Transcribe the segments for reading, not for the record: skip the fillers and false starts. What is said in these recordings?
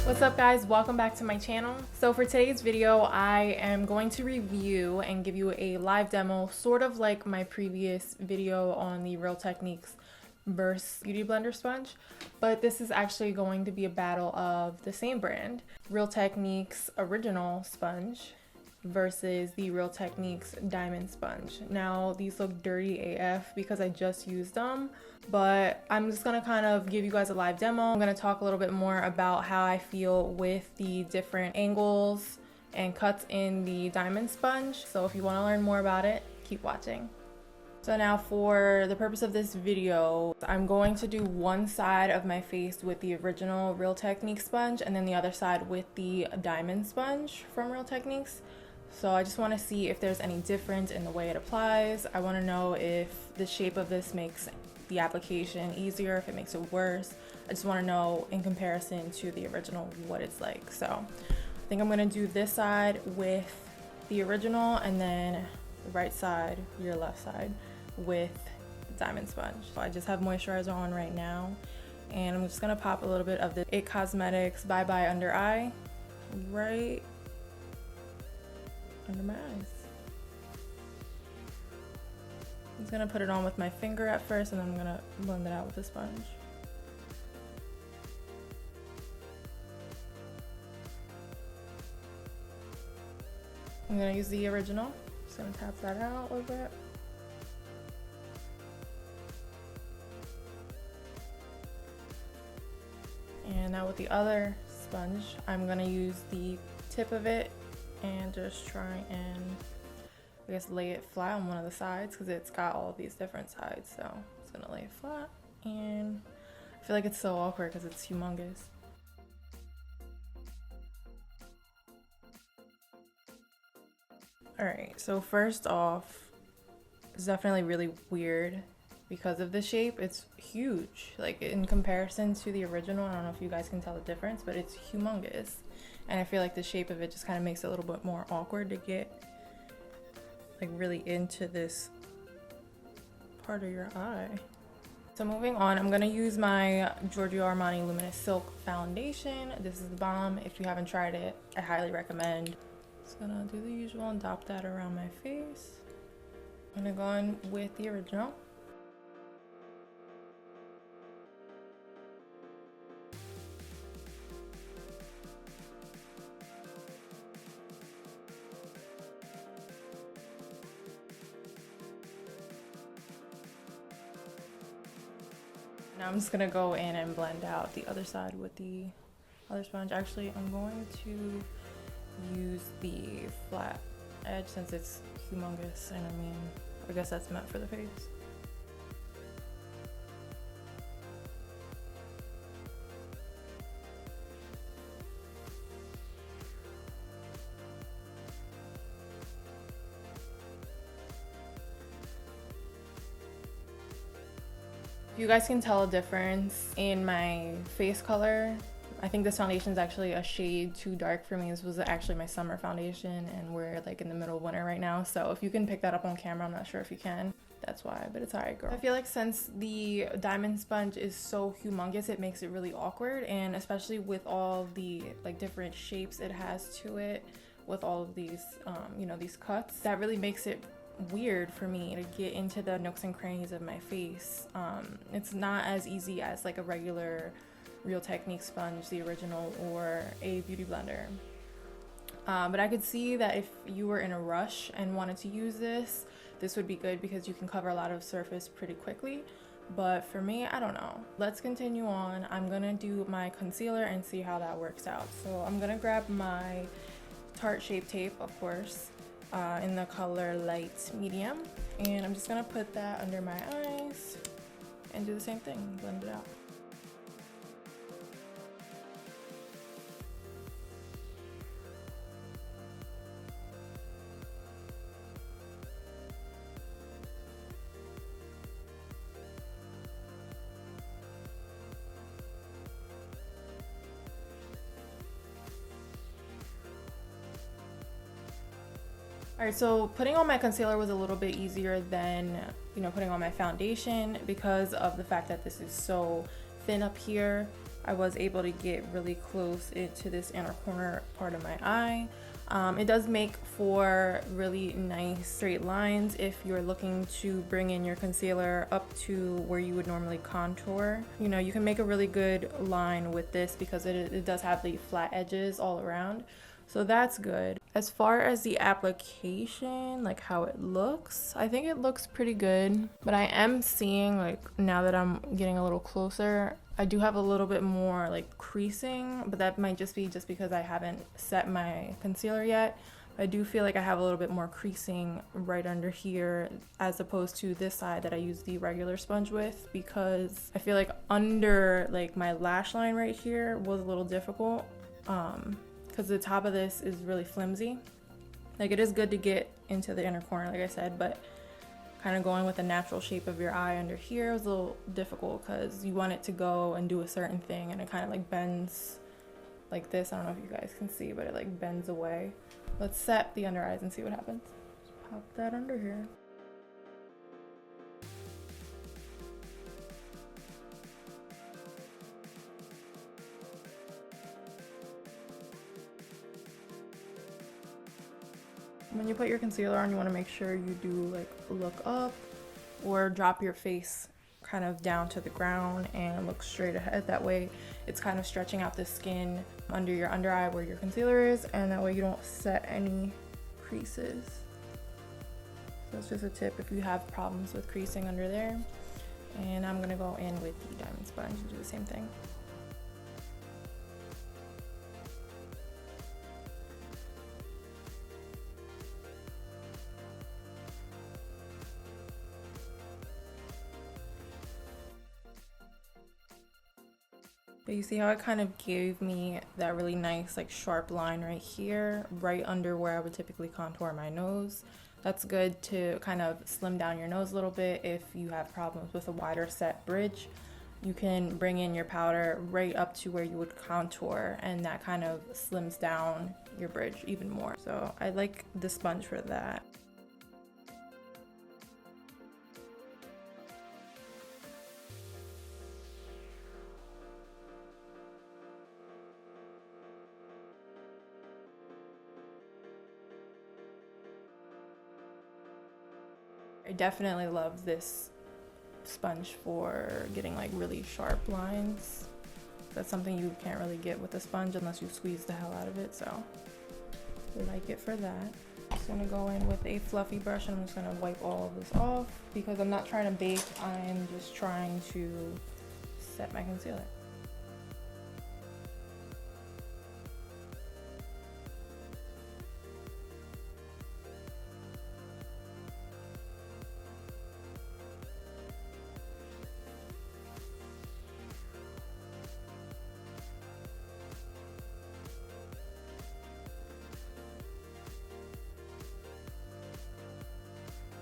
What's up guys, welcome back to my channel. So for today's video, I am going to review and give you a live demo, sort of like my previous video on the Real Techniques versus Beauty Blender sponge, but this is actually going to be a battle of the same brand, Real Techniques original sponge versus the Real Techniques diamond sponge. Now these look dirty AF because I just used them, but I'm just gonna kind of give you guys a live demo. I'm gonna talk a little bit more about how I feel with the different angles and cuts in the diamond sponge. So if you want to learn more about it, keep watching. So now for the purpose of this video, I'm going to do one side of my face with the original Real Techniques sponge and then the other side with the diamond sponge from Real Techniques. So I just want to see if there's any difference in the way it applies. I want to know if the shape of this makes the application easier, if it makes it worse. I just want to know in comparison to the original what it's like. So I think I'm going to do this side with the original and then the right side, your left side, with the diamond sponge. So I just have moisturizer on right now and I'm just going to pop a little bit of the It Cosmetics Bye Bye Under Eye right under my eyes. I'm just gonna put it on with my finger at first and then I'm gonna blend it out with a sponge. I'm gonna use the original. Just gonna tap that out a little bit. And now with the other sponge, I'm gonna use the tip of it and just try and I guess lay it flat on one of the sides because it's got all of these different sides. So I'm just gonna lay it flat and I feel like it's so awkward because it's humongous. Alright, so first off, it's definitely really weird because of the shape. It's huge, like in comparison to the original. I don't know if you guys can tell the difference, but it's humongous. And I feel like the shape of it just kind of makes it a little bit more awkward to get like really into this part of your eye. So moving on, I'm gonna use my Giorgio Armani Luminous Silk Foundation. This is the bomb. If you haven't tried it, I highly recommend. Just gonna do the usual and dop that around my face. I'm gonna go in with the original. Now I'm just gonna go in and blend out the other side with the other sponge. Actually, I'm going to use the flat edge since it's humongous, and I mean, I guess that's meant for the face. You guys can tell a difference in my face color. I think this foundation is actually a shade too dark for me. This was actually my summer foundation and we're like in the middle of winter right now. So if you can pick that up on camera, I'm not sure if you can. That's why, but it's alright, girl. I feel like since the diamond sponge is so humongous, it makes it really awkward, and especially with all the like different shapes it has to it, with all of these, you know, these cuts, that really makes it weird for me to get into the nooks and crannies of my face. It's not as easy as like a regular Real Techniques sponge, the original, or a beauty blender. But I could see that if you were in a rush and wanted to use this, this would be good because you can cover a lot of surface pretty quickly. But for me, I don't know. Let's continue on. I'm gonna do my concealer and see how that works out. So I'm gonna grab my Tarte Shape Tape, of course, in the color light medium, and I'm just gonna put that under my eyes and do the same thing, blend it out. Alright, so putting on my concealer was a little bit easier than, you know, putting on my foundation because of the fact that this is so thin up here. I was able to get really close into this inner corner part of my eye. It does make for really nice straight lines if you're looking to bring in your concealer up to where you would normally contour. You know, you can make a really good line with this because it does have the flat edges all around. So that's good. As far as the application, like how it looks, I think it looks pretty good. But I am seeing, like, now that I'm getting a little closer, I do have a little bit more like creasing, but that might just be because I haven't set my concealer yet. I do feel like I have a little bit more creasing right under here as opposed to this side that I use the regular sponge with, because I feel like under like my lash line right here was a little difficult because the top of this is really flimsy. Like, it is good to get into the inner corner, like I said, but kind of going with the natural shape of your eye under here was a little difficult because you want it to go and do a certain thing, and it kind of like bends like this. I don't know if you guys can see, but it like bends away. Let's set the under eyes and see what happens. Just pop that under here. When you put your concealer on, you want to make sure you do like look up or drop your face kind of down to the ground and look straight ahead. That way it's kind of stretching out the skin under your under eye where your concealer is, and that way you don't set any creases. So it's just a tip if you have problems with creasing under there. And I'm gonna go in with the diamond sponge and do the same thing. But you see how it kind of gave me that really nice like sharp line right here, right under where I would typically contour my nose. That's good to kind of slim down your nose a little bit if you have problems with a wider set bridge. You can bring in your powder right up to where you would contour, and that kind of slims down your bridge even more. So I like the sponge for that. I definitely love this sponge for getting like really sharp lines. That's something you can't really get with a sponge unless you squeeze the hell out of it, so I like it for that. I'm just gonna go in with a fluffy brush and I'm just gonna wipe all of this off because I'm not trying to bake, I'm just trying to set my concealer.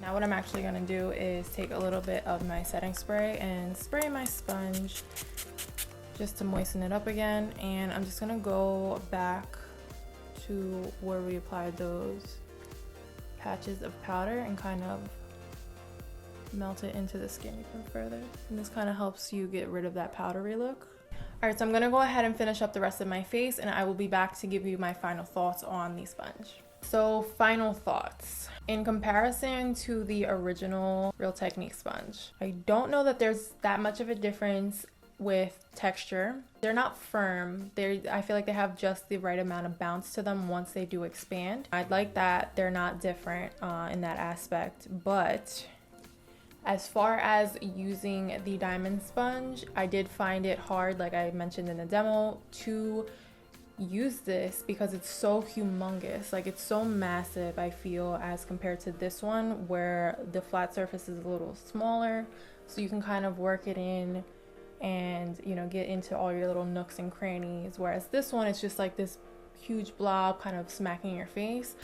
Now what I'm actually going to do is take a little bit of my setting spray and spray my sponge just to moisten it up again, and I'm just going to go back to where we applied those patches of powder and kind of melt it into the skin even further, and this kind of helps you get rid of that powdery look. Alright, so I'm going to go ahead and finish up the rest of my face, and I will be back to give you my final thoughts on the sponge. So final thoughts. In comparison to the original Real Technique sponge, I don't know that there's that much of a difference with texture. They're not firm. I feel like they have just the right amount of bounce to them once they do expand. I'd like that they're not different in that aspect, but as far as using the diamond sponge, I did find it hard, like I mentioned in the demo, to use this because it's so humongous. Like, it's so massive, I feel, as compared to this one where the flat surface is a little smaller, so you can kind of work it in and, you know, get into all your little nooks and crannies, whereas this one is just like this huge blob kind of smacking your face.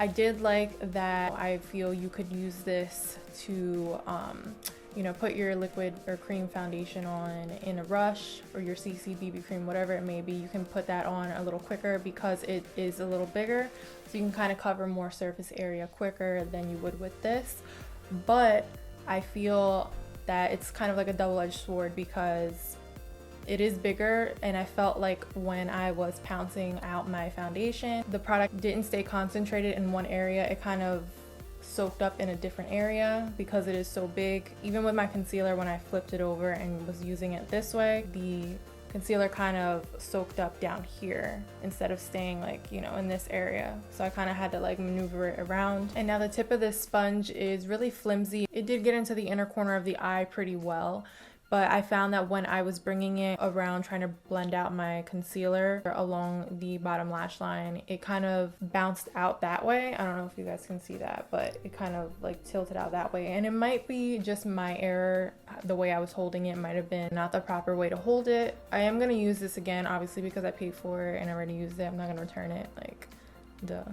I did like that. I feel you could use this to you know, put your liquid or cream foundation on in a rush, or your CC BB cream, whatever it may be. You can put that on a little quicker because it is a little bigger, so you can kind of cover more surface area quicker than you would with this. But I feel that it's kind of like a double-edged sword because it is bigger, and I felt like when I was pouncing out my foundation, the product didn't stay concentrated in one area. It kind of soaked up in a different area because it is so big. Even with my concealer, when I flipped it over and was using it this way, the concealer kind of soaked up down here instead of staying like, you know, in this area. So I kind of had to like maneuver it around. And now the tip of this sponge is really flimsy. It did get into the inner corner of the eye pretty well, but I found that when I was bringing it around trying to blend out my concealer along the bottom lash line, it kind of bounced out that way. I don't know if you guys can see that, but it kind of like tilted out that way. And it might be just my error. The way I was holding it might have been not the proper way to hold it. I am going to use this again, obviously, because I paid for it and I already used it. I'm not going to return it, like, duh.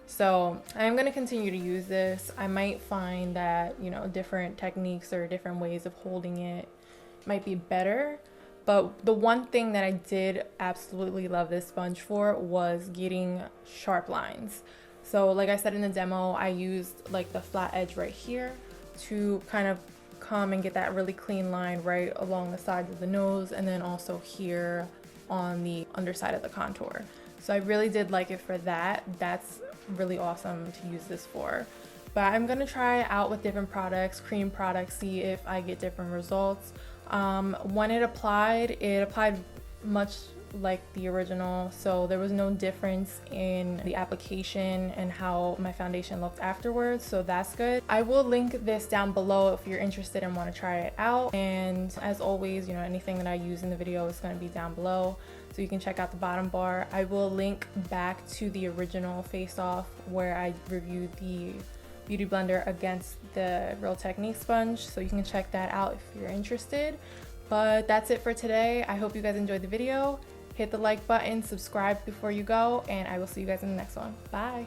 So I am going to continue to use this. I might find that, you know, different techniques or different ways of holding it might be better, but the one thing that I did absolutely love this sponge for was getting sharp lines. So like I said in the demo, I used like the flat edge right here to kind of come and get that really clean line right along the sides of the nose, and then also here on the underside of the contour. So I really did like it for that. That's really awesome to use this for. But I'm gonna try it out with different products, cream products, see if I get different results. When it applied much like the original, so there was no difference in the application and how my foundation looked afterwards, so that's good. I will link this down below if you're interested and want to try it out, and as always, you know, anything that I use in the video is going to be down below, so you can check out the bottom bar. I will link back to the original face off where I reviewed the Beauty Blender against the Real Techniques sponge, so you can check that out if you're interested. But that's it for today. I hope you guys enjoyed the video. Hit the like button, subscribe before you go, and I will see you guys in the next one. Bye.